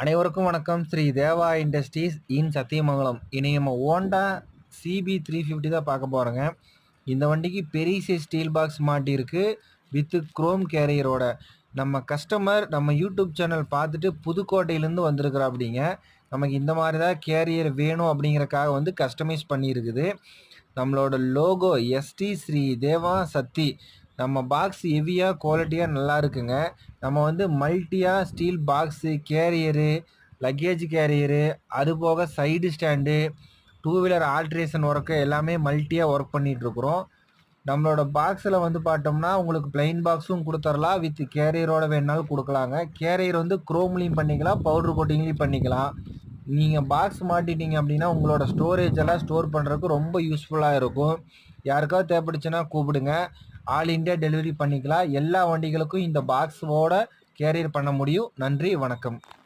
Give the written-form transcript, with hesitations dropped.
அனைவருக்கும் வணக்கம். ஸ்ரீ தேவா இண்டஸ்ட்ரீஸ் இன் சத்தியமங்கலம். இனி நம்ம ஹோண்டா CB350 தான் பார்க்க போகிறோங்க. இந்த வண்டிக்கு பெரிய சைஸ் ஸ்டீல் பாக்ஸ் மாட்டியிருக்கு வித் குரோம் கேரியரோட. நம்ம கஸ்டமர் நம்ம யூடியூப் சேனல் பார்த்துட்டு புதுக்கோட்டையிலேருந்து வந்திருக்கிறா அப்படிங்க. நமக்கு இந்த மாதிரி தான் கேரியர் வேணும் அப்படிங்கிறக்காக வந்து கஸ்டமைஸ் பண்ணியிருக்குது. நம்மளோட லோகோ ST ஸ்ரீ தேவா சத்தி. நம்ம பாக்ஸ் ஹெவியாக குவாலிட்டியாக நல்லா இருக்குங்க. நம்ம வந்து மல்டியாக steel box, carrier, luggage carrier, அதுபோக side stand, two wheeler alteration work எல்லாமே மல்டியாக ஒர்க் பண்ணிகிட்ருக்குறோம். நம்மளோட பாக்ஸில் வந்து பார்த்தோம்னா உங்களுக்கு பிளைன் பாக்ஸும் கொடுத்துடலாம், வித் கேரியரோட வேணுனாலும் கொடுக்கலாங்க. கேரியர் வந்து குரோம்லேயும் பண்ணிக்கலாம், பவுட்ரு கோட்டிங்லேயும் பண்ணிக்கலாம். நீங்கள் பாக்ஸ் மாட்டிட்டீங்க அப்படின்னா உங்களோட ஸ்டோரேஜ் எல்லாம் ஸ்டோர் பண்ணுறதுக்கு ரொம்ப யூஸ்ஃபுல்லாக இருக்கும். யாருக்காவது தேவைப்படுச்சுன்னா கூப்பிடுங்க. ஆல் இண்டியா டெலிவரி பண்ணிக்கலாம். எல்லா வண்டிகளுக்கும் இந்த பாக்ஸோட கேரியர் பண்ண முடியும். நன்றி, வணக்கம்.